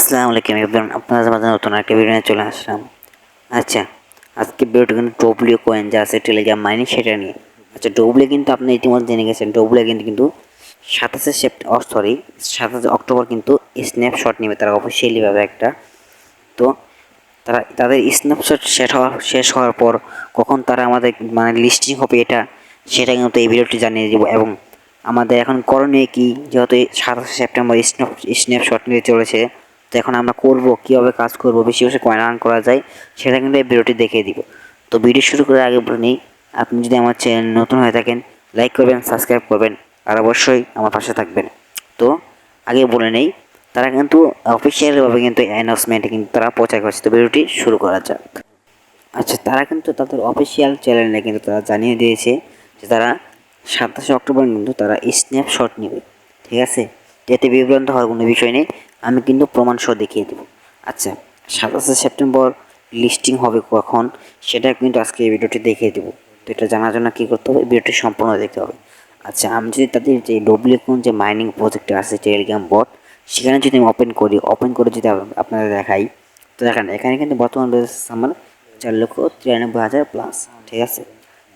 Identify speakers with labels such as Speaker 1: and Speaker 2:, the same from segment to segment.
Speaker 1: আসসালামু আলাইকুম এভরিওয়ান, আপনাদের মাঝে নতুন একটা ভিডিও নিয়ে চলে আসলাম। আচ্ছা, আজকে ভিডিওটা কিন্তু ডব্লিউ কয়েন যা আছে টেলিগ্রাম মাইনিং সেটা নিয়ে। আচ্ছা, ডব্লিউ কিন্তু আপনি ইতিমধ্যে জেনে গেছেন, ডব্লিউ কিন্তু 27 অক্টোবর কিন্তু স্ন্যাপশট নেবে তারা অফিসিয়ালিভাবে একটা। তো তাদের স্ন্যাপশট শেষ হওয়ার পর কখন তারা আমাদের মানে লিস্টিং হবে সেটা কিন্তু এই ভিডিওটি জানিয়ে দেবো। এবং আমাদের এখন করণীয় কী, যেহেতু 27 সেপ্টেম্বর স্ন্যাপশট নিয়ে চলেছে, তো এখন আমরা করবো কীভাবে কাজ করবো, বেশি বেশি কয়েন আর্ন করা যায় সেটা কিন্তু এই ভিডিওটি দেখিয়ে দিব। তো ভিডিও শুরু করার আগে বলে নিই, আপনি যদি আমার চ্যানেল নতুন হয়ে থাকেন লাইক করবেন, সাবস্ক্রাইব করবেন আর অবশ্যই আমার পাশে থাকবেন। তো আগে বলে নেই, তারা কিন্তু অফিসিয়ালভাবে কিন্তু অ্যানাউন্সমেন্টে কিন্তু তারা প্রচার করছে। তো ভিডিওটি শুরু করা যাক। আচ্ছা, তারা কিন্তু তাদের অফিসিয়াল চ্যানেলে কিন্তু তারা জানিয়ে দিয়েছে যে তারা 27 অক্টোবর কিন্তু তারা স্ন্যাপশট নেবে, ঠিক আছে। এতে বিভ্রান্ত হওয়ার কোনো বিষয় নেই, আমি কিন্তু প্রমাণ সহ দেখিয়ে দেবো। আচ্ছা, 27 সেপ্টেম্বর লিস্টিং হবে কখন সেটা কিন্তু আজকে এই ভিডিওটি দেখিয়ে দেবো। তো এটা জানার জন্য কী করতে হবে, ভিডিওটি সম্পূর্ণ দেখতে হবে। আচ্ছা, আমি যদি তাদের যে ডব্লিউকন যে মাইনিং প্রজেক্টটা আছে টেলিগ্রাম বট, সেখানে যদি আমি ওপেন করে যদি আপনাদের দেখাই, তো দেখেন এখানে কিন্তু বর্তমান বেসিস আমার 4,93,000 প্লাস, ঠিক আছে।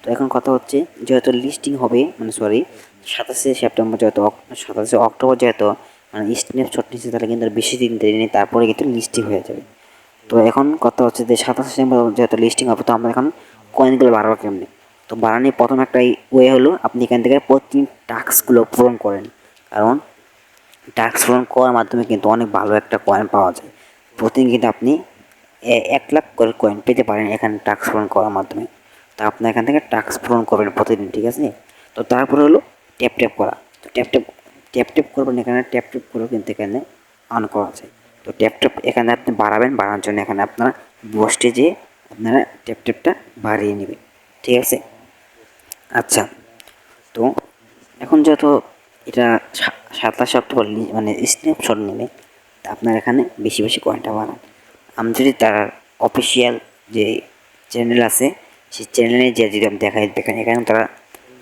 Speaker 1: তো এখন কথা হচ্ছে, যেহেতু লিস্টিং হবে মানে 27 সেপ্টেম্বর যেহেতু 27 অক্টোবর যেহেতু মানে স্ন্যাপশট নিচ্ছে, তাহলে কিন্তু বেশি দিন দেরি নেই, তারপরে কিন্তু লিস্টিং হয়ে যাবে। তো এখন কথা হচ্ছে যে 27 সেপ্টেম্বর যেহেতু লিস্টিং হবে, তো আমরা এখন কয়েনগুলো বাড়াবো কেমনি। তো বাড়ানোর প্রথম একটা ওয়ে হলো, আপনি এখান থেকে প্রতিদিন টাস্কগুলো পূরণ করেন। কারণ টাস্ক পূরণ করার মাধ্যমে কিন্তু অনেক ভালো একটা কয়েন পাওয়া যায়। প্রতিদিন কিন্তু আপনি 1 লাখ করে কয়েন পেতে পারেন এখানে টাস্ক পূরণ করার মাধ্যমে। তো আপনি এখান থেকে টাস্ক পূরণ করবেন প্রতিদিন, ঠিক আছে। তো তারপরে হলো ট্যাপ করা। তো ট্যাপ করবেন, এখানে ট্যাপ করেও কিন্তু এখানে অন করা যায়। তো ট্যাপ এখানে আপনি বাড়ানোর জন্য এখানে আপনারা বসতে যেয়ে আপনারা ট্যাপটা বাড়িয়ে নেবেন, ঠিক আছে। আচ্ছা, তো এখন যেহেতু এটা 27 অক্টোবর মানে স্ন্যাপশট নেবে, আপনার এখানে বেশি বেশি কয়েনটা বানান। আমি যদি তার অফিসিয়াল যে চ্যানেল আছে সেই চ্যানেলে যে যদি আমি দেখেন এখানে তারা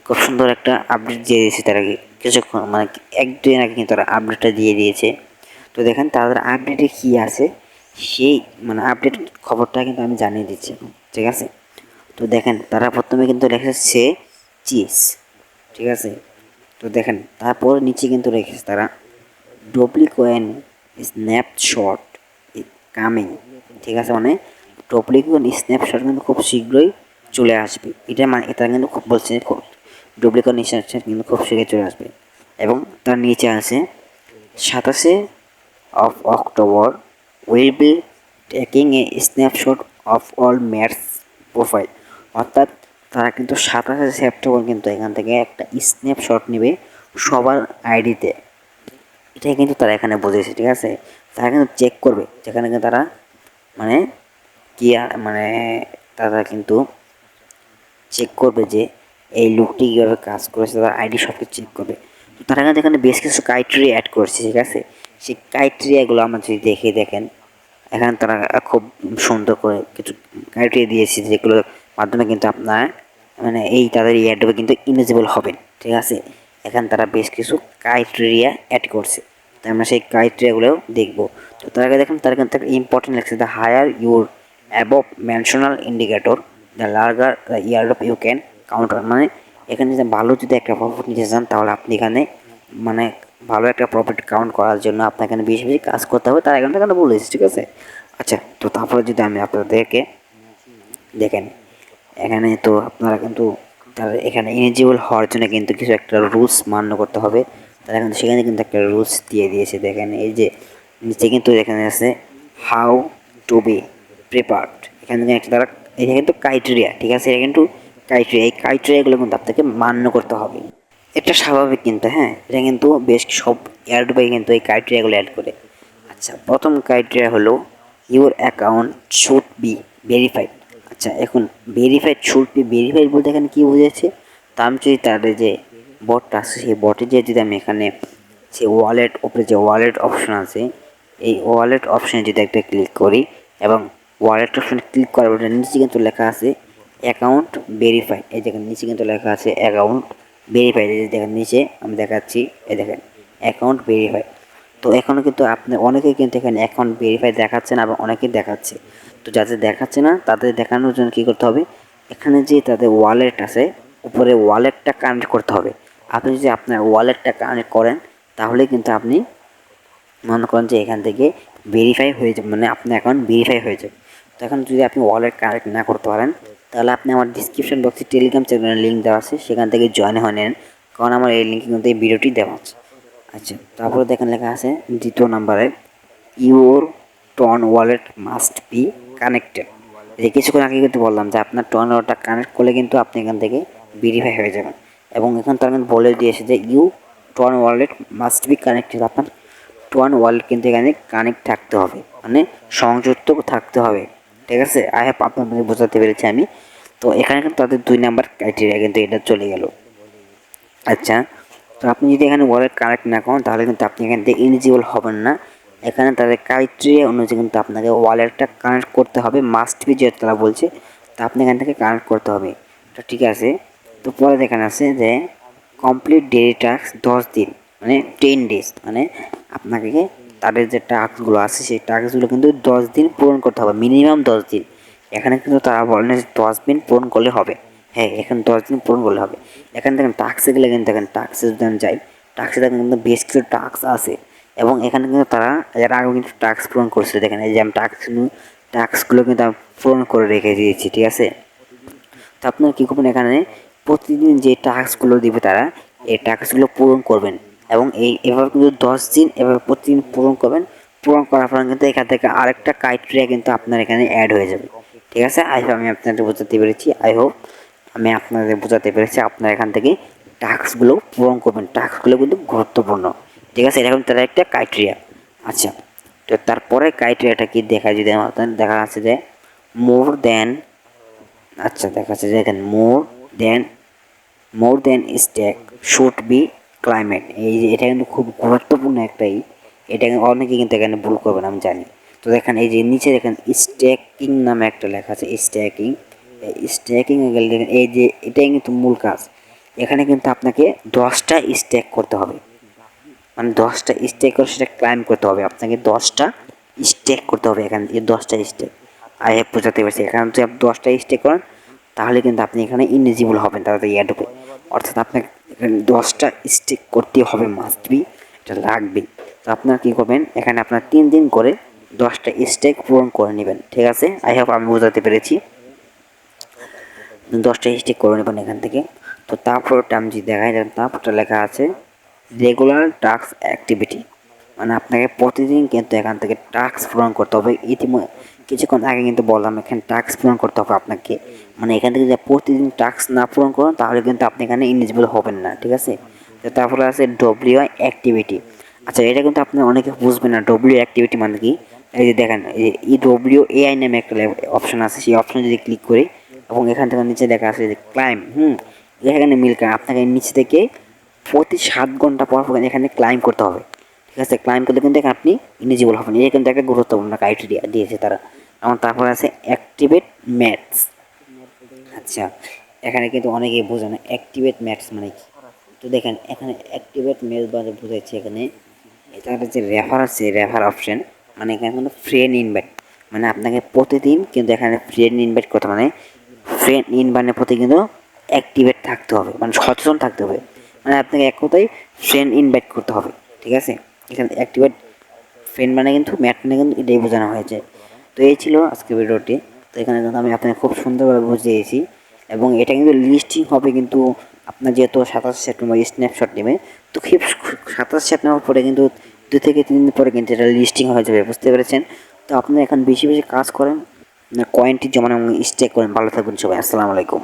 Speaker 1: খুব সুন্দর একটা আপডেট দিয়ে দিয়েছে। তারা কিছুক্ষণ মানে 1-2 দিন আগে কিন্তু তারা আপডেটটা দিয়ে দিয়েছে। তো দেখেন তাদের আপডেটে কী আছে, সেই মানে আপডেট খবরটা কিন্তু আমি জানিয়ে দিচ্ছি, ঠিক আছে। তো দেখেন তারা প্রথমে কিন্তু রেখেছে চিজ, ঠিক আছে। তো দেখেন তারপর নিচে কিন্তু রেখেছে তারা ডব্লিউ কয়েন স্ন্যাপশট কামিং, ঠিক আছে। মানে ডব্লিউ কয়েন স্ন্যাপশট কিন্তু খুব শীঘ্রই চলে আসবে, এটা কিন্তু খুব বলছে ডব্লিউ কয়েন স্ন্যাপশট কিন্তু খুব শীঘ্রই চলে আসবে। এবং তার নিচে আছে 27 October will be taking a snapshot of all mats profile. অর্থাৎ তারা কিন্তু 27 সেপ্টেম্বর কিন্তু এখান থেকে একটা স্ন্যাপশট নেবে সবার আইডিতে। এটাই কিন্তু তারা এখানে বুঝেছে, ঠিক আছে। তারা কিন্তু চেক করবে, যেখানে কিন্তু তারা মানে কি মানে তারা কিন্তু চেক করবে যে এই লোকটি কীভাবে কাজ করেছে, তার আইডি সব কিছু চেক করবে। তো তারা কিন্তু এখানে বেশ কিছু ক্রাইটেরিয়া অ্যাড করেছে, ঠিক আছে। সেই ক্রাইটেরিয়াগুলো আমরা যদি দেখেন, এখানে তারা খুব সুন্দর করে কিছু ক্রাইটেরিয়া দিয়েছে, যেগুলোর মাধ্যমে কিন্তু আপনার মানে তাদের অ্যাডবে কিন্তু ইলিজিবল হবেন, ঠিক আছে। এখানে তারা বেশ কিছু ক্রাইটেরিয়া অ্যাড করছে, তাই আমরা সেই ক্রাইটেরিয়াগুলোও দেখব। তো তারা কিন্তু একটা ইম্পর্টেন্ট লাগছে, the higher your above mentioned indicator the larger the airdrop you can counter. মানে এখানে যদি ভালো যদি একটা প্রফিট নিতে চান, তাহলে আপনি এখানে মানে ভালো একটা প্রফিট কাউন্ট করার জন্য আপনার এখানে বেশি বেশি কাজ করতে হবে, তারা এখানে বলেছে, ঠিক আছে। আচ্ছা, তো তারপরে যদি আমি আপনাদেরকে দেখেন, এখানে তো আপনারা কিন্তু তার এখানে এলিজিবল হওয়ার জন্য কিন্তু কিছু একটা রুলস মান্য করতে হবে। তারা কিন্তু সেখানে কিন্তু একটা রুলস দিয়ে দিয়েছে। দেখেন এই যে নিচে কিন্তু এখানে আছে হাউ টু বি প্রিপার্ড। এখানে একটা তারা এটা কিন্তু ক্রাইটেরিয়া, ঠিক আছে। এটা কিন্তু ক্রাইটেরিয়া, এই ক্রাইটেরিয়াগুলো কিন্তু আপনাকে মান্য করতে হবে। এটা স্বাভাবিক কিন্তু, হ্যাঁ, এটা কিন্তু বেশ সব এয়ারড্রপে কিন্তু এই ক্রাইটেরিয়াগুলো অ্যাড করে। আচ্ছা, প্রথম ক্রাইটেরিয়া হলো your account should be verified. আচ্ছা, এখন ভেরিফাইড বলতে এখানে কী বুঝেছে, তা আমি যদি তাদের যে বটটা আছে সেই বটে যে যদি আমি এখানে যে ওপরে যে ওয়ালেট অপশন আছে, এই ওয়ালেট অপশানে যদি একটা ক্লিক করি এবং ওয়ালেট অপশানে ক্লিক করার পর নিচে কিন্তু লেখা আছে অ্যাকাউন্ট ভেরিফাইড। এই দেখেন নিচে কিন্তু লেখা আছে অ্যাকাউন্ট ভেরিফাইড। এই দেখেন নিচে আমি দেখাচ্ছি, এই দেখেন অ্যাকাউন্ট ভেরিফাইড। তো এখনও কিন্তু আপনি অনেকেই কিন্তু এখানে অ্যাকাউন্ট ভেরিফাই দেখাচ্ছে না, আবার অনেকেই দেখাচ্ছে। তো যাদের দেখাচ্ছে না তাদের দেখানোর জন্য কী করতে হবে, এখানে যে তাদের ওয়ালেট আছে উপরে ওয়ালেটটা কানেক্ট করতে হবে। আপনি যদি আপনার ওয়ালেটটা কানেক্ট করেন তাহলে কিন্তু আপনি মনে করেন যে এখান থেকে ভেরিফাই হয়ে যাবে, মানে আপনার অ্যাকাউন্ট ভেরিফাই হয়ে যাবে। তো এখন যদি আপনি ওয়ালেট কানেক্ট না করতে পারেন তাহলে আপনি আমার ডিসক্রিপশন বক্সে টেলিগ্রাম চ্যানেলের লিঙ্ক দেওয়া আছে, সেখান থেকে জয়েন হয়ে নেন, কারণ আমার এই লিঙ্কে কিন্তু এই ভিডিওটি দেওয়া আছে। আচ্ছা, তারপরে দেখেন লেখা আছে দ্বিতীয় নাম্বারে your TON wallet must be connected. এই কিছুক্ষণ আগে কিন্তু বললাম যে আপনার টন ওয়ালেটটা কানেক্ট করলে কিন্তু আপনি এখান থেকে ভেরিফাই হয়ে যাবেন। এবং এখন তার কিন্তু বলে দিয়েছে যে you TON wallet must be connected. আপনার টন ওয়ালেট কিন্তু এখানে কানেক্ট থাকতে হবে, মানে সংযুক্ত থাকতে হবে। ঠিক আছে, আই হ্যাভ আপনাদের বোঝাতে পেরেছি আমি। তো এখানে কিন্তু তাদের 2 নাম্বার ক্রাইটেরিয়া কিন্তু এটা চলে গেল। আচ্ছা, তো আপনি যদি এখানে ওয়ালেট কানেক্ট না করেন তাহলে কিন্তু আপনি এখান থেকে এলিজিবল হবেন না। এখানে তাদের ক্রাইটেরিয়া অনুযায়ী কিন্তু আপনাকে ওয়ালেটটা কানেক্ট করতে হবে, মাস্ট বি যেহেতু তারা বলছে, তা আপনি এখান থেকে কানেক্ট করতে হবে। তো ঠিক আছে, তো পরে দেখানো আছে যে কমপ্লিট ডেইলি টাস্ক 10 দিন, মানে 10 ডেজ, মানে আপনাকে তাদের যে টাস্কগুলো আছে সেই টাস্কগুলো কিন্তু 10 দিন পূরণ করতে হবে, মিনিমাম 10 দিন। এখানে কিন্তু তারা বলেন যে 10 দিন পূরণ করলে হবে। হ্যাঁ, এখানে 10 দিন পূরণ করলে হবে। এখানে দেখেন টাস্কে গেলে কিন্তু দেখেন টাস্কে যদি আমি যাই, টাস্কে দেখেন কিন্তু বেশ কিছু টাস্ক আছে, এবং এখানে কিন্তু তারা এর আগেও কিন্তু টাস্ক পূরণ করছে। দেখেন এই যে আমি টাস্কগুলো কিন্তু আমি পূরণ করে রেখে দিয়েছি। ঠিক আছে, তো আপনারা কী করবেন, এখানে প্রতিদিন যে টাস্কগুলো দিবে তারা এই টাস্কগুলো পূরণ করবেন, এবং এভাবে কিন্তু 10 দিন এভাবে প্রতিদিন পূরণ করবেন। পূরণ করার পর কিন্তু এখান থেকে আরেকটা ক্রাইটেরিয়া কিন্তু আপনার এখানে অ্যাড হয়ে যাবে। ঠিক আছে, আই হোপ আমি আপনাদের বোঝাতে পেরেছি। আই হোপ আমি আপনাদের বোঝাতে পেরেছি। আপনারা এখান থেকে টাস্কগুলো পূরণ করবেন, টাস্কগুলো কিন্তু গুরুত্বপূর্ণ। ঠিক আছে, এরকম তার একটা ক্রাইটেরিয়া। আচ্ছা, তো তারপরে ক্রাইটেরিয়াটা কি দেখা, যদি আপনার দেখা যাচ্ছে যে মোর দ্যান, আচ্ছা দেখা যাচ্ছে যে দেখেন মোর দেন স্ট্যাক শুড বি ক্লাইমেট। এই যে এটা কিন্তু খুব গুরুত্বপূর্ণ একটাই, এটা অনেকে কিন্তু এখানে ভুল করবেন আমি জানি। তো দেখেন এই যে নিচে দেখেন স্ট্যাকিং নামে একটা লেখা আছে, স্ট্যাকিং। স্ট্যাকিং গেলে দেখেন এই যে এটাই কিন্তু মূল কাজ। এখানে কিন্তু আপনাকে 10টা স্ট্যাক করতে হবে, মানে 10টা স্ট্যাক করে সেটা ক্লাইম করতে হবে। আপনাকে 10টা স্ট্যাক করতে হবে, এখান থেকে 10টা স্ট্যাক। আই হ্যাভ বোঝাতে পারছি। এখানে যদি আপনি 10টা স্ট্যাক করেন তাহলে কিন্তু আপনি এখানে ইলিজিবল হবেন তাড়াতাড়ি অ্যাডোবে। অর্থাৎ আপনাকে এখানে 10টা স্ট্যাক করতে হবে, মাস্ট বি, এটা লাগবেই। তো আপনারা কী করবেন, এখানে আপনার 3 দিন করে 10টা স্ট্যাক পূরণ করে নেবেন। ঠিক আছে, আই হোপ আমি বোঝাতে পেরেছি। 10টা স্ট্যাক করে নেবেন এখান থেকে। তো তারপরটা আমি যদি দেখাই, তারপরটা লেখা আছে রেগুলার টাস্ক অ্যাক্টিভিটি, মানে আপনাকে প্রতিদিন কিন্তু এখান থেকে টাস্ক পূরণ করতে হবে। ইতিমধ্যে কিছুক্ষণ আগে কিন্তু বললাম এখানে টাস্ক পূরণ করতে হবে আপনাকে, মানে এখান থেকে যদি প্রতিদিন টাস্ক না পূরণ করেন তাহলে কিন্তু আপনি এখানে ইলিজিবল হবেন না। ঠিক আছে, তো তারপরে আছে ডব্লিউ অ্যাক্টিভিটি। আচ্ছা, এটা কিন্তু আপনি অনেকে বুঝবেন না ডব্লিউ অ্যাক্টিভিটি মানে কি। এই যে দেখেন এই যে ডব্লিউ এআই নামে একটা অপশন আছে, সেই অপশনে যদি ক্লিক করি এবং এখান থেকে নিচে দেখা আছে যে ক্লাইম, এখানে মিল্ক আপনাকে নিচে থেকে প্রতি 7 ঘন্টা পর পর এখানে ক্লাইম করতে হবে। ঠিক আছে, ক্লাইম করলে কিন্তু আপনি ইলিজিবল হবেন। এটা কিন্তু একটা গুরুত্বপূর্ণ ক্রাইটেরিয়া দিয়েছে তারা। এবং তারপর আছে অ্যাক্টিভেট ম্যাটস। আচ্ছা, এখানে কিন্তু অনেকেই বোঝে না অ্যাক্টিভেট ম্যাটস মানে কি। তো দেখেন এখানে অ্যাক্টিভেট ম্যাটস বলে বোঝাচ্ছে এখানে এটা যে রেফার আছে, রেফার অপশন, মানে এখানে কিন্তু ফ্রেন্ড ইনভাইট, মানে আপনাকে প্রতিদিন কিন্তু এখানে ফ্রেন্ড ইনভাইট করতে, মানে ফ্রেন্ড ইনভাইটের প্রতি কিন্তু অ্যাক্টিভেট থাকতে হবে, মানে সচেতন থাকতে হবে, মানে আপনাকে এক কথায় ফ্রেন্ড ইনভাইট করতে হবে। ঠিক আছে, এখানে অ্যাক্টিভেট ফ্রেন্ড মানে কিন্তু ম্যাট মানে কিন্তু এটাই বোঝানো হয়েছে। তো এই ছিল আজকে ভিডিওটি। তো এখানে কিন্তু আমি আপনাকে খুব সুন্দরভাবে বুঝিয়েছি, এবং এটা কিন্তু লিস্টিং হবে কিন্তু আপনার যেহেতু 27 সেপ্টেম্বর স্ন্যাপশট নেবে, তো খুব 27 সেপ্টেম্বর পরে কিন্তু 2 থেকে 3 দিন পরে কিন্তু এটা লিস্টিং হয়ে যাবে, বুঝতে পেরেছেন। তো আপনি এখন বেশি বেশি কাজ করেন, কয়েনটি জমান এবং স্টেক করেন। ভালো থাকবেন সবাই, আসসালামু আলাইকুম।